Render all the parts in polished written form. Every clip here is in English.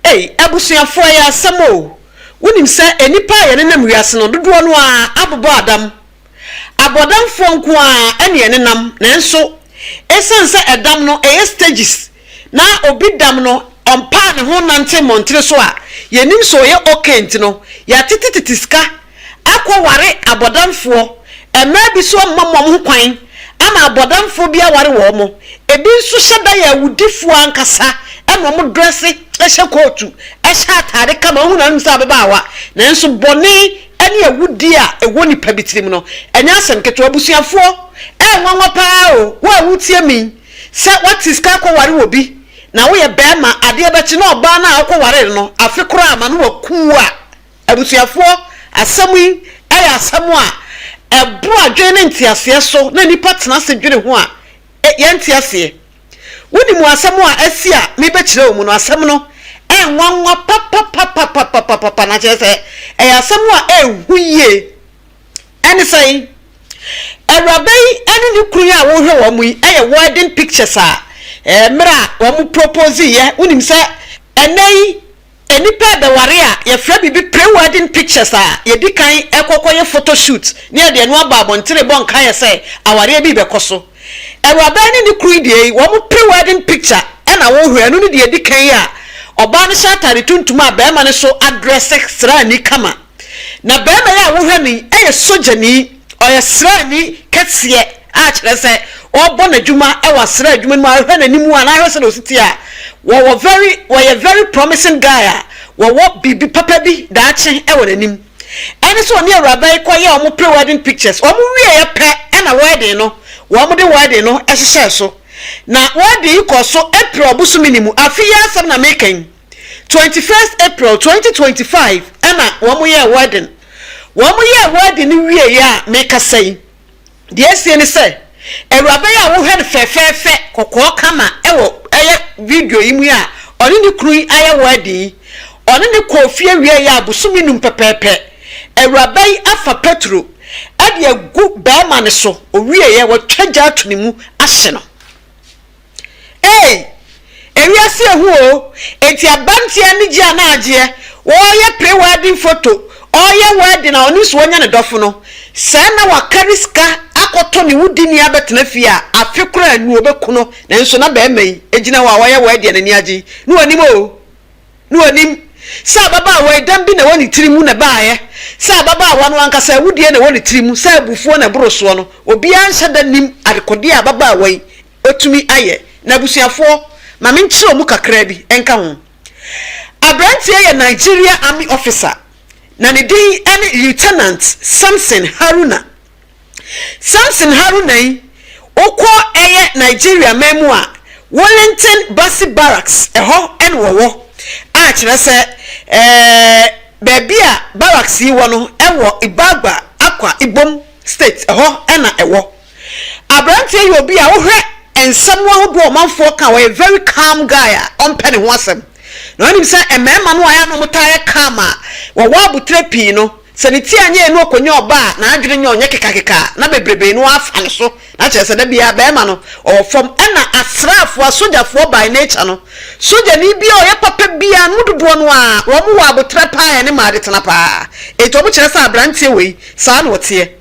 Hey, abusuafo ya asemo. Wonim se enipa ye nenam wiase no dodo no a abobo adam. Abodamfo nko a ene nenam nanso esense edam no S3ts na obi dam no ompa ne ho nante montre so a yenim so ye okay ntino ya tititiska akwoware abodamfo ema bi so mmomom ho kwan ama abodamfo bi aware wo mo ebi nso hyeda ya wudifo ankasa ema mo dresse ehye kotu ehye atade kama hu na nsa bebawa nanso boni ene awudi a ewo nipa bitirim no enya asem keto abusuafo nwanwa paa o wo awutie mi se watiska akwoware wo bi na wo ye bema ade bechi na oba na akwoware no afekoro ama no waku a abusuafo asemu eya asemu a ebu adwene ntiase so na nipa tena se dwene ho a ye ntiase woni mu asemu a asi a me be kire omu no asem no nwanwa papa na chese eya asemu a ehuye ene sai Erabai ene ni kuru a wo hwe wo mu eye wedding pictures a mra wo mu propose ye unim se enei enipa da ware a ye fra bibi pre-wedding pictures a ye dikan ekokoye photo shoot ne de no aba bontere bon kan ye se aware bi bekoso Erabai ni kuru die wo mu pre-wedding picture ena wo hwe anu ni de dikan a oba ne shatare tuntum a be ma ne so address extra ni kama na be ma ya wo hwe ni eye sojani oya srani ketsie a kire se obo na djuma e wa sra djuma ma hwe na nimu ana hwe se no siti a wo very promising guy a wo bibi papa bi da ache e wo nanim ene so ne Erabai koye o mo pre-wedding pictures o mo wie ye pe e na wedding no wo mo de wedding no e hye so na wedding ko so April obusu minimu afiya asem na making 21st April 2025 ena wo mo ye wedding Womu ye wedding ni wie ya make say. The SN say, Erabai a wo hwe fe kokko kama ewo video imu ya oni ni kru aye wedding oni ni kofie wie ya busumi num pepepe Erabai afa petro ade agu ba ma ne so o wie ye wo twaja atunimu ahye no ewiase ehu o enti abanti ani gi anaje wo ye pre-wedding photo oye wedding na oni so nya ne dofo no se na wakariska akoto ne wudini abetena fia afekura anu obekuno na nso na ba mai ejina wa waye wedding na ni agi no anim o no anim sa baba wa dam bi na woni tirimu na baaye sa baba wa no ankasa wudie na woni tirimu sa bufuo na boroso no obi anhye da nim arekodi a baba wa otumi aye na busuafo ma menkyere omu kakra bi enka ho abrantie ye Nigeria Army officer na ne din ene Lieutenant Samson Haruna. Samson Haruna okwo eye Nigeria memu a Wellington Basi Barracks eho en wowo a kire se baby a barracks yi wo no ewo Ibagba Akwa Ibom state eho ena ewo abrantie yi obi a wo hwe ensem wo do omanfo ka we very calm guy a ompene ho asem no anim say emema no aya no mutaye kama wo abutre pi no se ne ti anye no okonye oba na adwene nye onye kekakeka na bebrebe no afa ne so na che se da bia be ma no o from ena asrafo asojafo by nature no soja ni bia o ye papa bia mududo no a wo mu abutre pa ya ne ma de tena pa eto mu kire sa abrantie we sa na wote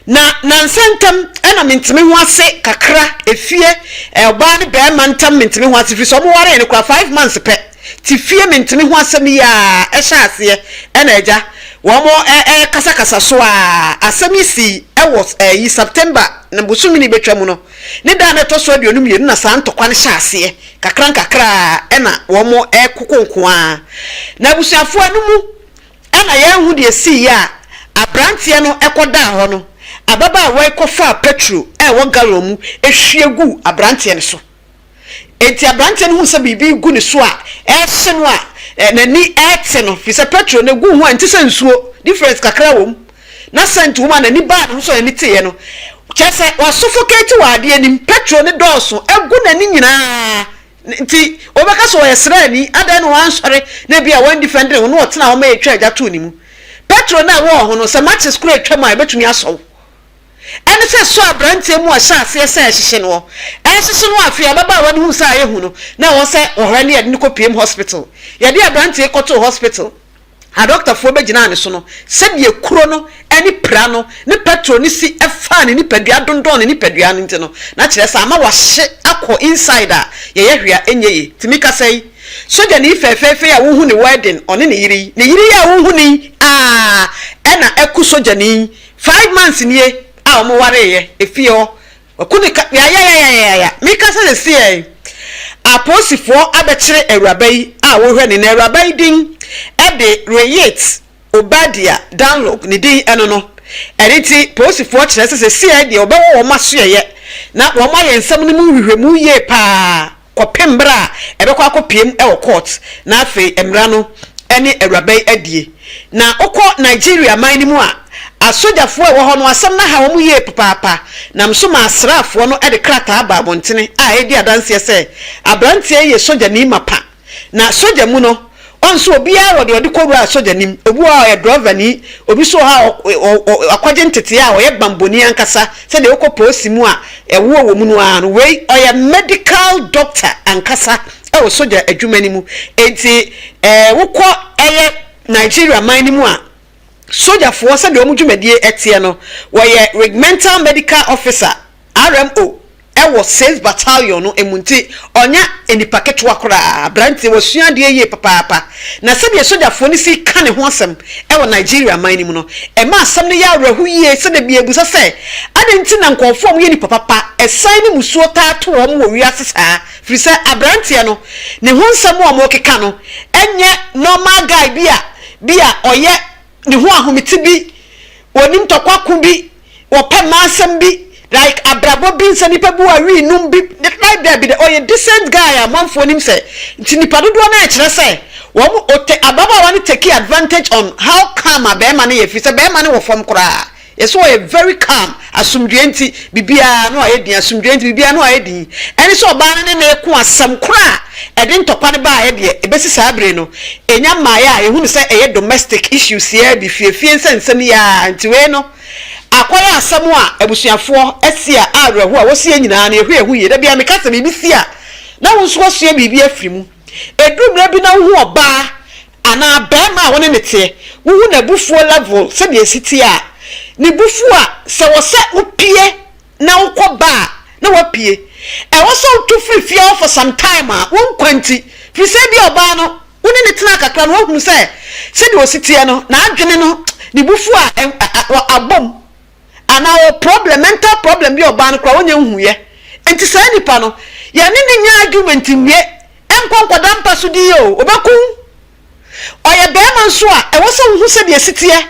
na nansentem ena mentime ho ase kakra efie oba ne be ma ntam mentime ho ase fi so mo ware ne kwa 5 months pe ti fie mentime ho asem ya ehya ase ena eja wo mo kasa so a asem isi was September na busumi ni betwa mu no ne da na to so aduonu mienu na sa ntokwa ne hya ase kakra ena wo mo kokonko a na busuafo anu mu ena ye hu de si ya abrantie no ekoda ho no ababa wa ekofa petro wo galo mu ehwiegu abrantie ne so enti abrantie no hu se bibi gu ne so a ehye no a nani ete no fi se petro ne gu ho anti se nsuo difference kakra wom na sent woman nani bad no so ani teye no chese wa suffocate wa ade ani petro ne dooso egu nani nyina nti obeka so yesra ni adan no ansore na bia wan defend no no tena ho ma etwa agya to ni mu petro na wo ho no se matches kura etwa ma betumi aso ene se so abrante mu a sha ase ese ehye no ehye no afia baba wa no sa yehu no na wo se ohwane ye de ko PM hospital ye de abrante ekoto hospital a doctor fo be gina ne so no se de kuro no eni pra no ne petrol ni si efa ne ni padua dondon ne ni padua no nti no na kire sa ama wa hye akọ inside a ye hwea enyeye timika sei soja ni fefefe ya wo hu ne wedding one ne yiri ya wo hu ni ena eku soja ni 5 months nie a omo ware ye efio okuni ya mika se se e aposifo abekire awurabai a wo hwe ne na awurabai din e de reyet obadia download ne din eno no eriti posifo kire se se e de obewo wo maso ye na wo ma ye nsam ne mu hwehwemu ye pa kopembra ebekwa akopiem e wo court na afi emra no ene awurabai adie na okọ Nigeria man ni mu a asojafo e wo ho no asem na ha wo mu ye papa na mso ma asrafo no e de krata aba abontene a edi adanse se abrante ye soja ni mapa na soja mu no onso obi a wo de kodura soja nim obu a driver ni obi so ha akwaje ntete a wo ye bamboni ankasa se de okọ posi mu a ewo wo mu no a no we oye medical doctor ankasa e wo soja adwuma ni mu enti wokọ eye Nigeria man ni mu a soja for se de omudwumadie etie no woye regimental medical officer RMO ewo 6 battalion no emunti onya enipa ketwa kora branti wo suade ye papa na se de soja for ni si ka ne ho asem ewo Nigeria man ni mu no e ma asem ne ya rahu ye se de biebusa se adenti na nkonfo mo ye ni papa esan ni musuo ta to wo mo wiase saa firi se abranti no ne ho nsem wo mo keka no enye normal guy bia oye ni ho ahometi bi wonim tokwaku bi wo pe masem bi like abrabo bi nsa nipa bu awi num bi like that be the oye decent guy amanfo nim se nti nipa dodo na ekire se wo mu ote ababa wani take advantage on how calm abema na ye fi se bema na wo fom kora yeso a very calm asumdwenti bibia no ayedin asumdwenti bibia no ayedin eni so oba ne na eku asam kora ede ntokwa ne ba ye de ebesi sabre no enya maya ehunu se eye domestic issues here bi fiefie nsensem ya ntiwe no akwara asam a abusuafo asia areho a wosie nyina na ehu ye da bia me kasa bibi sia na wonso wosie bibi afrimu edumra bi na hu oba ana bema a woni nete wo na bufuo level se de esiti a ni bufu a se wo se opie na ukoba na wapie e wo so to free for some time a won kwanti fi se bi oba no woni ne tena kakra no hunu se de ositie no na adwene no ni bufu a abom ana o problem mental problem bi oba no kra wonya huye enti se nipa no ye ne nya argument nwie enkonkoda mpa so di o obeku oye be man so a e wo so hu se de esitie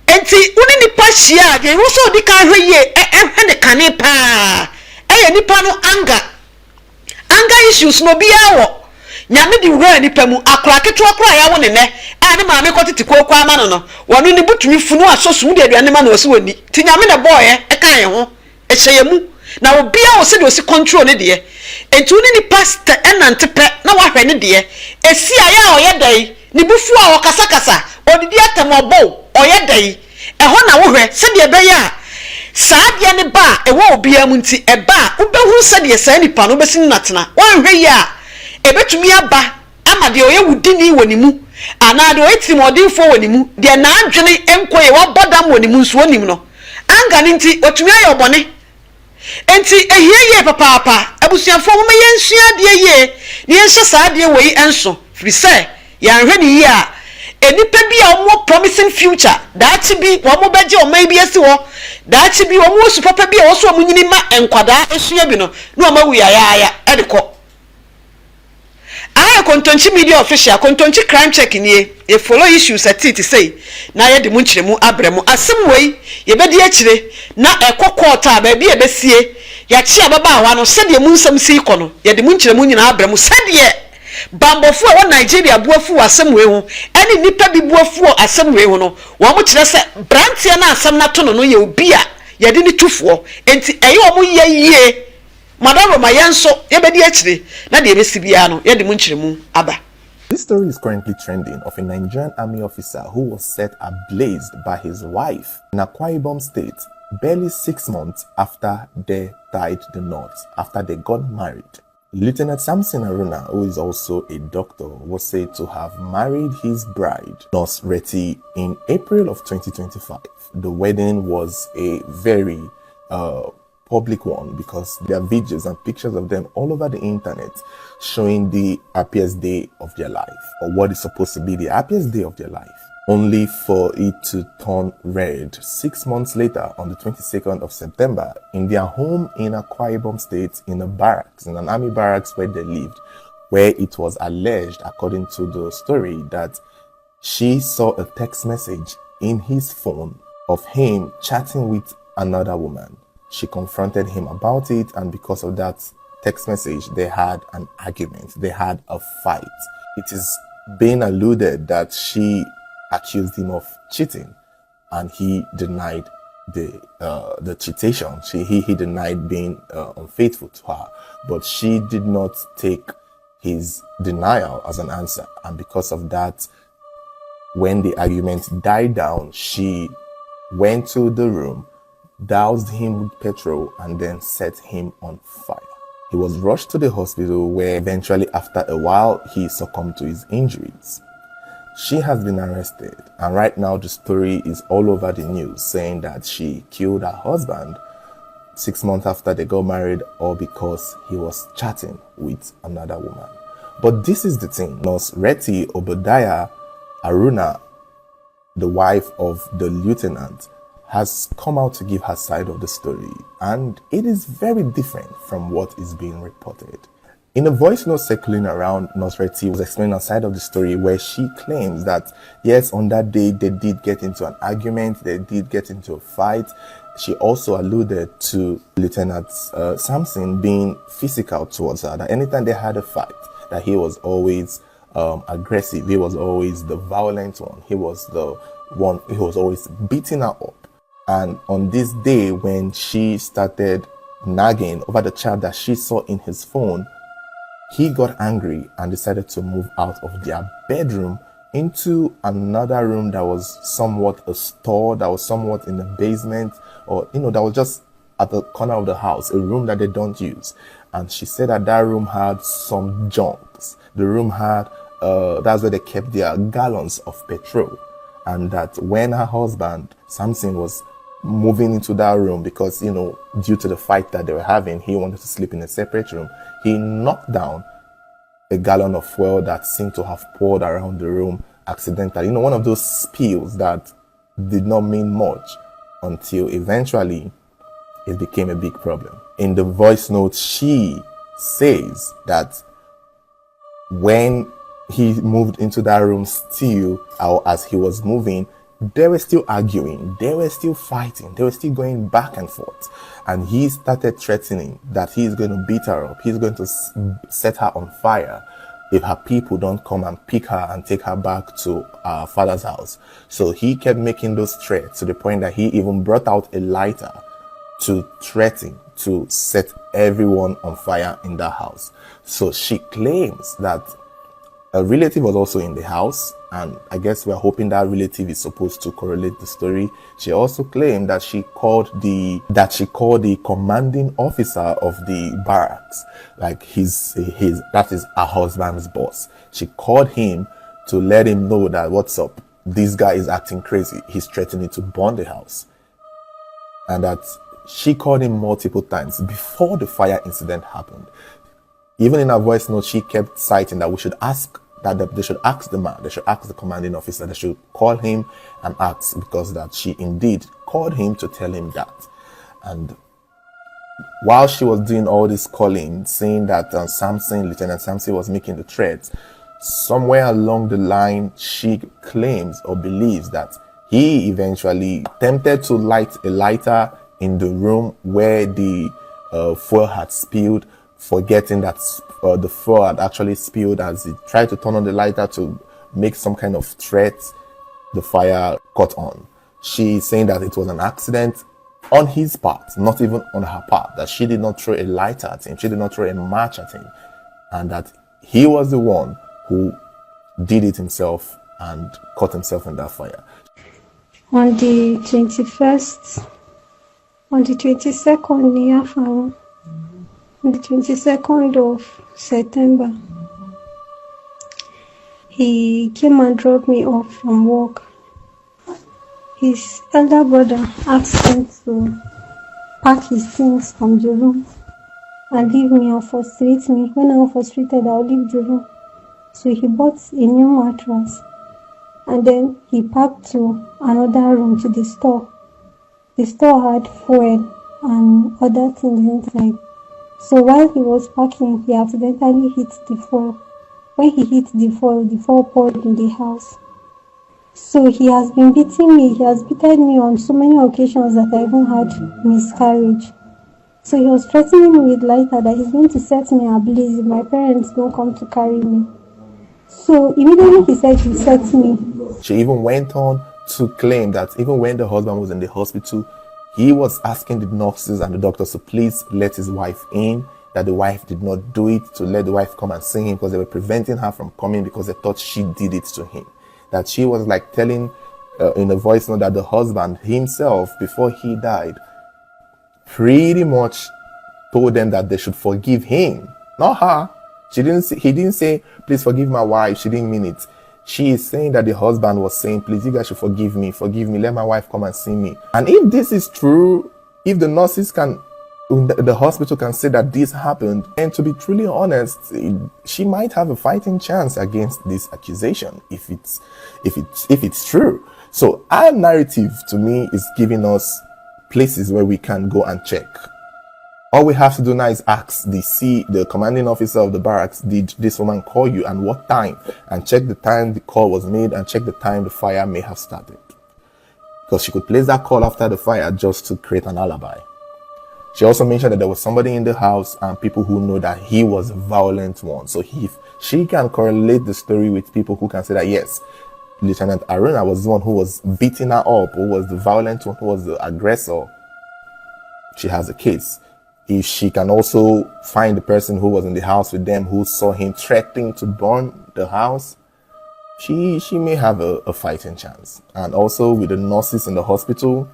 enti uni nipa hia ge wo so di kan hweye ne kane pa nipa no anger issues no bia wo nyame di wura nipa mu akora keto akora ya wo ne ne ne maame kotiti kokwa ama no wonu ni butumi funu asoso de aduane ma na osi woni ti nyame na boy kan ye ho ehye mu na obia wo se de osi control ne de enti uni ni pastor enantepe na wa hwe ne de esi aya oye dai ni bufu a wakasakasa odidi atemobo oye dai eho na wo hwe se de be ya saade ne ba ewo obia mu nti eba ubehu se de sa nipa no besin natena won hwe ya ebetumi aba ama de oye wudini wonimu ana de oyetim odinfo wonimu de na adwene enkoye wo bodam wonimu nso wonim no anga ne nti otumi ayobone enti ehiyeye papa abusuafo mo yensua de ye ne yenhye saade wei enso firi se yanhwe ne yi a enipa bi a omo promising future dachi bi wo mo beje o mai bi esi wo dachi bi wo mo su papa bi a wo so mo nyini ma enkwada esua bi no na o ma wu ya edeko aya kontonchi media official kontonchi crime check nie e follow issues S3ts say na ye de mu nkyeremu abremu asem wei ye bedi akire na ekokota ba bi e besie ya chi ababa awa no se de mu nsam si ikono ye de mu nkyeremu nyina abremu se de bambofu a wo Nigeria buafu asem wei ho ene nipa bi buafu asem wei ho no wo mo kire se brantia na asem na to no no ye obi a ye de ni tufo enti eye wo mo ye yie madaro mayenso ye bedi akire na de besi bia no ye de mu nkyeremu aba. This story is currently trending of a Nigerian army officer who was set ablaze by his wife in Akwa Ibom State Barely 6 months after they tied the knots, after they got married, Lieutenant Samson Haruna, who is also a doctor, was said to have married his bride, Nurse Retty, in April of 2025. The wedding was a very public one because there are videos and pictures of them all over the internet showing the happiest day of their life, or what is supposed to be the happiest day of their life, only for it to turn red 6 months later on the 22nd of September in their home in Akwa Ibom State, in a barracks, in an army barracks where they lived, where it was alleged, according to the story, that she saw a text message in his phone of him chatting with another woman. She confronted him about it, and because of that text message, they had an argument. They had a fight. It is being alluded that she accused him of cheating, and he denied the cheatation. He denied being unfaithful to her, but she did not take his denial as an answer. And because of that, when the argument died down, she went to the room, doused him with petrol, and then set him on fire. He was rushed to the hospital, where eventually, after a while, he succumbed to his injuries. She has been arrested, and right now the story is all over the news, saying that she killed her husband 6 months after they got married, all because he was chatting with another woman. But this is the thing: Nurse Retty Obadiah Haruna, the wife of the lieutenant, has come out to give her side of the story, and it is very different from what is being reported. In a voice note circling around, Nurse Retty was explaining her side of the story, where she claims that yes, on that day they did get into an argument, they did get into a fight. She also alluded to Lieutenant Samson being physical towards her, that anytime they had a fight, that he was always aggressive, he was always the violent one, he was always beating her up. And on this day, when she started nagging over the chat that she saw in his phone, he got angry and decided to move out of their bedroom into another room that was somewhat a store, that was somewhat in the basement, or that was just at the corner of the house, a room that they don't use. And she said that that room had some junks. The room had that's where they kept their gallons of petrol, and that when her husband Samson was moving into that room, because due to the fight that they were having, he wanted to sleep in a separate room, he knocked down a gallon of fuel that seemed to have poured around the room accidentally. One of those spills that did not mean much until eventually it became a big problem. In the voice note, she says that when he moved into that room, still, or as he was moving, they were still arguing, they were still fighting, they were still going back and forth. And he started threatening that he's going to beat her up, he's going to set her on fire if her people don't come and pick her and take her back to our father's house. So he kept making those threats, to the point that he even brought out a lighter to threaten to set everyone on fire in that house. So she claims that a relative was also in the house, and I guess we're hoping that relative is supposed to correlate the story. She also claimed that she called the commanding officer of the barracks, like that is her husband's boss. She called him to let him know that, what's up, this guy is acting crazy, he's threatening to burn the house. And that she called him multiple times before the fire incident happened. Even in her voice note, she kept citing that they should ask the commanding officer, they should call him and ask, because that she indeed called him to tell him that. And while she was doing all this calling, saying that Lieutenant Samson was making the threats, somewhere along the line, she claims or believes that he eventually attempted to light a lighter in the room where the fuel had spilled, forgetting that the fuel had actually spilled. As he tried to turn on the lighter to make some kind of threat, the fire caught on. She's saying that it was an accident on his part, not even on her part, that she did not throw a lighter at him, she did not throw a match at him, and that he was the one who did it himself and, caught himself in that fire. On the 21st On the 22nd, on the 22nd of September, he came and dropped me off from work. His elder brother asked him to pack his things from the room and leave me and frustrate me. When I was frustrated, I'll leave the room. So he bought a new mattress and then he packed to another room, to the store. The store had fuel and other things inside. So while he was packing, he accidentally hit the fuel. When he hit the fuel poured in the house. So he has been beating me. He has beaten me on so many occasions that I even had miscarriage. So he was threatening me with lighter that he's going to set me ablaze if my parents don't come to carry me. So immediately he said he set me. She even went on to claim that even when the husband was in the hospital, he was asking the nurses and the doctors to please let his wife in, that the wife did not do it, to let the wife come and see him because they were preventing her from coming because they thought she did it to him. That she was like telling in a voice note that the husband himself, before he died, pretty much told them that they should forgive him, not her. He didn't say, please forgive my wife. She didn't mean it. She is saying that the husband was saying, please, you guys should forgive me, let my wife come and see me. And if this is true, if the nurses can, the hospital can say that this happened, and to be truly honest, she might have a fighting chance against this accusation if it's true. So our narrative, to me, is giving us places where we can go and check. All we have to do now is ask the commanding officer of the barracks, did this woman call you and what time? And check the time the call was made and check the time the fire may have started. Because she could place that call after the fire just to create an alibi. She also mentioned that there was somebody in the house and people who know that he was a violent one. So if she can correlate the story with people who can say that, yes, Lieutenant Haruna was the one who was beating her up, who was the violent one, who was the aggressor, she has a case. If she can also find the person who was in the house with them, who saw him threatening to burn the house, she may have a fighting chance. And also with the nurses in the hospital,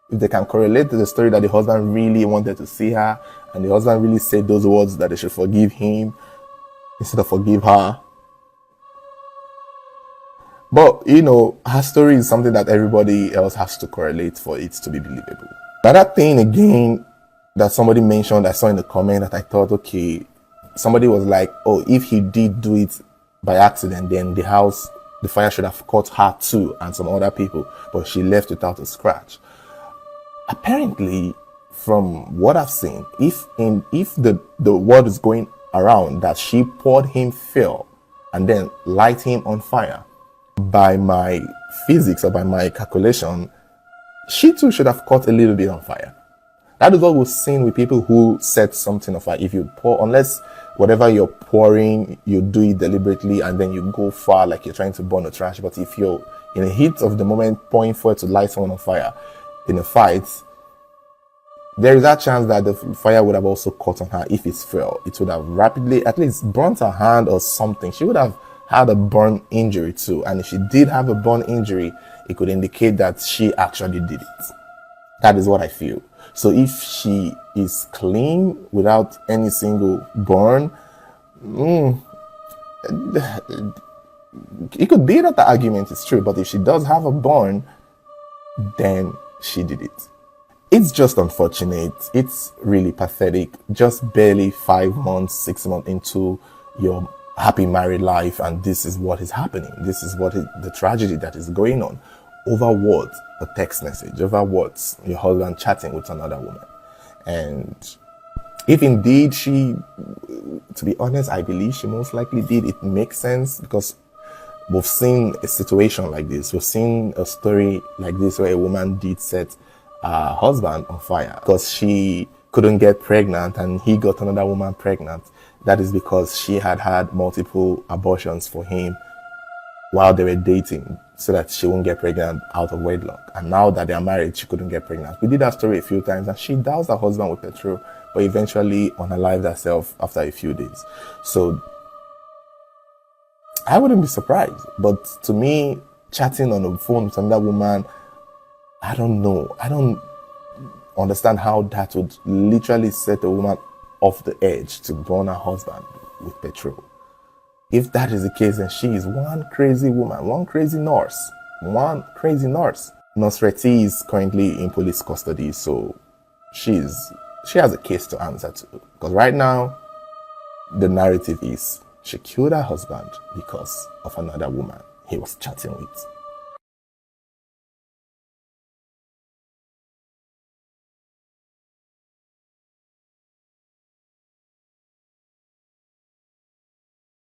if they can correlate to the story that the husband really wanted to see her and the husband really said those words that they should forgive him instead of forgive her. But, her story is something that everybody else has to correlate for it to be believable. Another thing again that somebody mentioned, I saw in the comment that I thought, okay, somebody was like, oh, if he did do it by accident, then the fire should have caught her too and some other people, but she left without a scratch. Apparently, from what I've seen, if the word is going around that she poured him fuel and then light him on fire, by my physics or by my calculation, she too should have caught a little bit on fire. That is what we've seen with people who set something on fire. If you pour, unless whatever you're pouring, you do it deliberately and then you go far like you're trying to burn a trash. But if you're in the heat of the moment pouring fuel to light someone on fire in a fight, there is that chance that the fire would have also caught on her. If it's fuel, it would have rapidly at least burnt her hand or something. She would have had a burn injury too. And if she did have a burn injury, it could indicate that she actually did it. That is what I feel. So if she is clean without any single burn, it could be that the argument is true. But if she does have a burn, then she did it. It's just unfortunate. It's really pathetic. Just barely 5 months, 6 months into your happy married life, and this is what is happening. This is the tragedy that is going on. Over what? A text message. Over what? Your husband chatting with another woman. And if indeed she, to be honest, I believe she most likely did. It makes sense because we've seen a situation like this. We've seen a story like this where a woman did set her husband on fire because she couldn't get pregnant and he got another woman pregnant. That is because she had had multiple abortions for him while they were dating so that she won't get pregnant out of wedlock. And now that they are married, she couldn't get pregnant. We did that story a few times and she doused her husband with petrol, but eventually unalived herself after a few days. So I wouldn't be surprised. But to me, chatting on the phone with another woman, I don't know. understand how that would literally set a woman off the edge to burn her husband with petrol. If that is the case, then she is one crazy woman, one crazy nurse. Nurse Reti is currently in police custody, so she has a case to answer to. Because right now, the narrative is she killed her husband because of another woman he was chatting with.